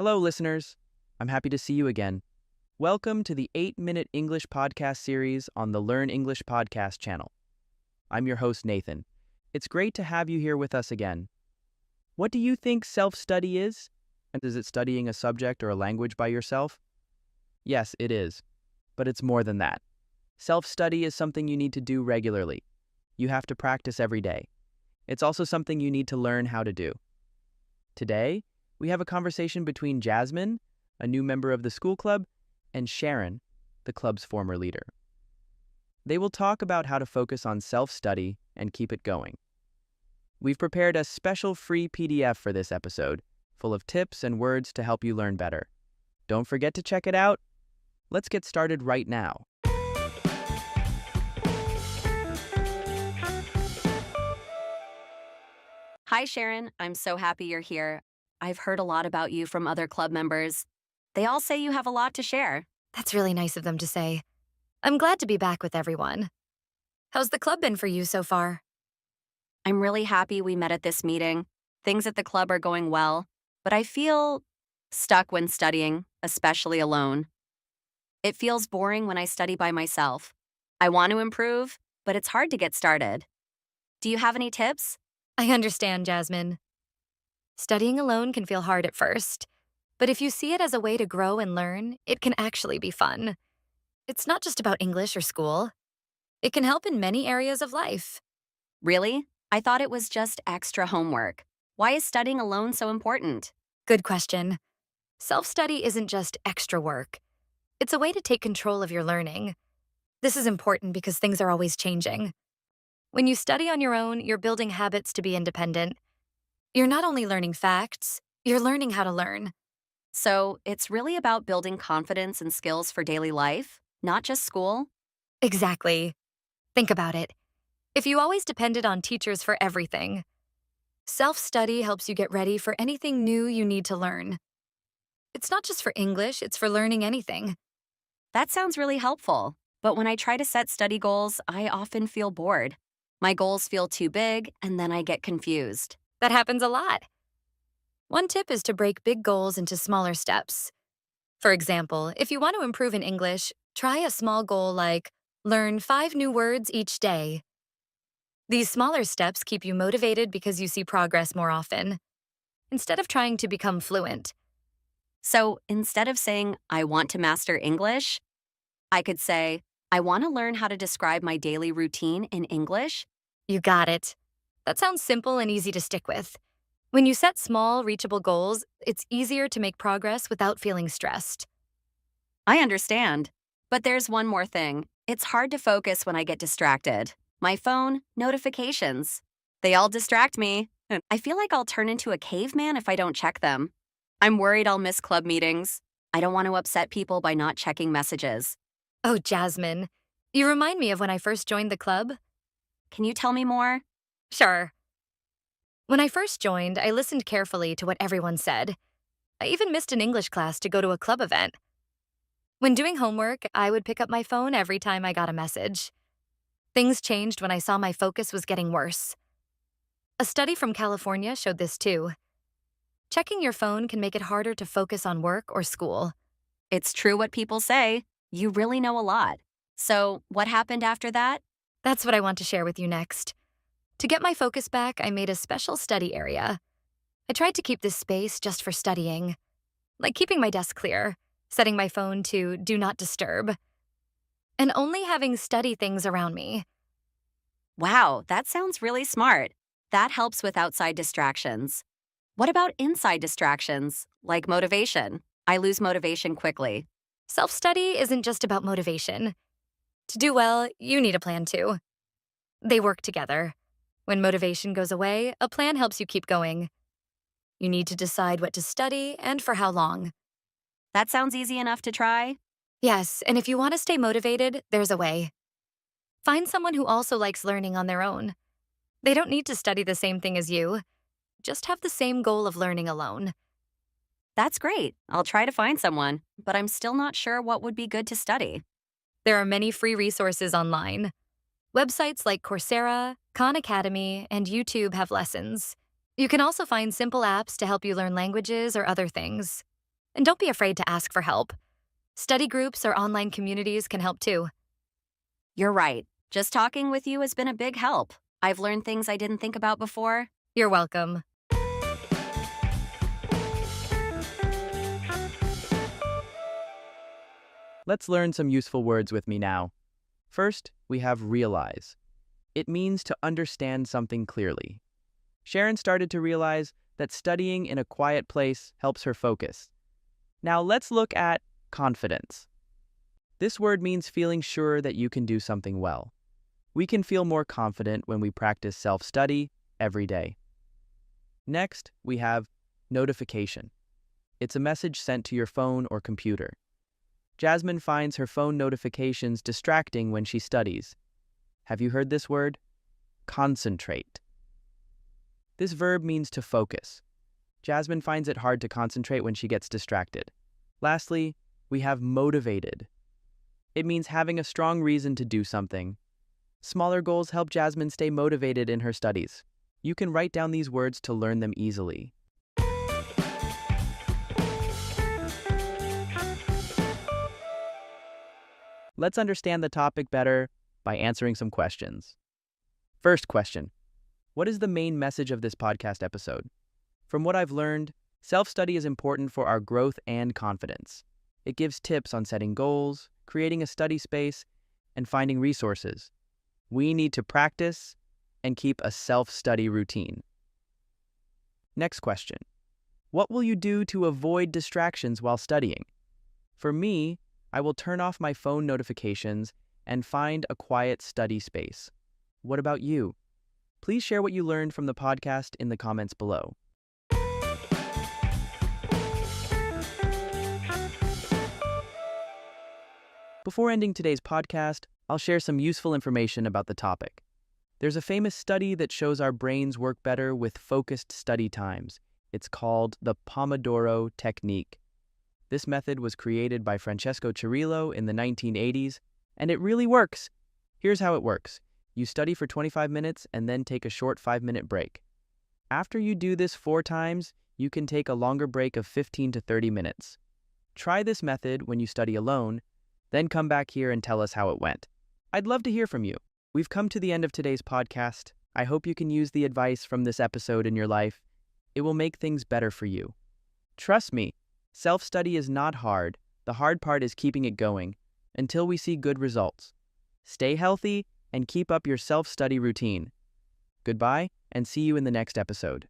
Hello, listeners. I'm happy to see you again. Welcome to the 8-Minute English Podcast series on the Learn English Podcast channel. I'm your host, Nathan. It's great to have you here with us again. What do you think self-study is? And is it studying a subject or a language by yourself? Yes, it is. But it's more than that. Self-study is something you need to do regularly. You have to practice every day. It's also something you need to learn how to do. Today, we have a conversation between Jasmine, a new member of the school club, and Sharon, the club's former leader. They will talk about how to focus on self-study and keep it going. We've prepared a special free PDF for this episode, full of tips and words to help you learn better. Don't forget to check it out. Let's get started right now. Hi, Sharon. I'm so happy you're here. I've heard a lot about you from other club members. They all say you have a lot to share. That's really nice of them to say. I'm glad to be back with everyone. How's the club been for you so far? I'm really happy we met at this meeting. Things at the club are going well, but I feel stuck when studying, especially alone. It feels boring when I study by myself. I want to improve, but it's hard to get started. Do you have any tips? I understand, Jasmine. Studying alone can feel hard at first, but if you see it as a way to grow and learn, it can actually be fun. It's not just about English or school. It can help in many areas of life. Really? I thought it was just extra homework. Why is studying alone so important? Good question. Self-study isn't just extra work. It's a way to take control of your learning. This is important because things are always changing. When you study on your own, you're building habits to be independent. You're not only learning facts, you're learning how to learn. So it's really about building confidence and skills for daily life, not just school? Exactly. Think about it. If you always depended on teachers for everything, self-study helps you get ready for anything new you need to learn. It's not just for English, it's for learning anything. That sounds really helpful. But when I try to set study goals, I often feel bored. My goals feel too big, and then I get confused. That happens a lot. One tip is to break big goals into smaller steps. For example, if you want to improve in English, try a small goal like learn 5 new words each day. These smaller steps keep you motivated because you see progress more often, instead of trying to become fluent. So instead of saying, I want to master English, I could say, I want to learn how to describe my daily routine in English. You got it. That sounds simple and easy to stick with. When you set small, reachable goals, it's easier to make progress without feeling stressed. I understand. But there's one more thing. It's hard to focus when I get distracted. My phone, notifications. They all distract me. I feel like I'll turn into a caveman if I don't check them. I'm worried I'll miss club meetings. I don't want to upset people by not checking messages. Oh, Jasmine, you remind me of when I first joined the club. Can you tell me more? Sure. When I first joined, I listened carefully to what everyone said. I even missed an English class to go to a club event. When doing homework, I would pick up my phone every time I got a message. Things changed when I saw my focus was getting worse. A study from California showed this too. Checking your phone can make it harder to focus on work or school. It's true what people say. You really know a lot. So, what happened after that? That's what I want to share with you next. To get my focus back, I made a special study area. I tried to keep this space just for studying, like keeping my desk clear, setting my phone to Do Not Disturb, and only having study things around me. Wow, that sounds really smart. That helps with outside distractions. What about inside distractions, like motivation? I lose motivation quickly. Self-study isn't just about motivation. To do well, you need a plan too. They work together. When motivation goes away, a plan helps you keep going. You need to decide what to study and for how long. That sounds easy enough to try. Yes, and if you want to stay motivated, there's a way. Find someone who also likes learning on their own. They don't need to study the same thing as you. Just have the same goal of learning alone. That's great. I'll try to find someone, but I'm still not sure what would be good to study. There are many free resources online. Websites like Coursera, Khan Academy, and YouTube have lessons. You can also find simple apps to help you learn languages or other things. And don't be afraid to ask for help. Study groups or online communities can help too. You're right. Just talking with you has been a big help. I've learned things I didn't think about before. You're welcome. Let's learn some useful words with me now. First, we have realize. It means to understand something clearly. Sharon started to realize that studying in a quiet place helps her focus. Now let's look at confidence. This word means feeling sure that you can do something well. We can feel more confident when we practice self-study every day. Next, we have notification. It's a message sent to your phone or computer. Jasmine finds her phone notifications distracting when she studies. Have you heard this word? Concentrate. This verb means to focus. Jasmine finds it hard to concentrate when she gets distracted. Lastly, we have motivated. It means having a strong reason to do something. Smaller goals help Jasmine stay motivated in her studies. You can write down these words to learn them easily. Let's understand the topic better by answering some questions. First question: what is the main message of this podcast episode? From what I've learned, self-study is important for our growth and confidence. It gives tips on setting goals, creating a study space, and finding resources. We need to practice and keep a self-study routine. Next question: what will you do to avoid distractions while studying? For me, I will turn off my phone notifications and find a quiet study space. What about you? Please share what you learned from the podcast in the comments below. Before ending today's podcast, I'll share some useful information about the topic. There's a famous study that shows our brains work better with focused study times. It's called the Pomodoro technique. This method was created by Francesco Cirillo in the 1980s, and it really works. Here's how it works. You study for 25 minutes and then take a short 5-minute break. After you do this 4 times, you can take a longer break of 15 to 30 minutes. Try this method when you study alone, then come back here and tell us how it went. I'd love to hear from you. We've come to the end of today's podcast. I hope you can use the advice from this episode in your life. It will make things better for you. Trust me, self-study is not hard. The hard part is keeping it going until we see good results. Stay healthy and keep up your self-study routine. Goodbye, and see you in the next episode.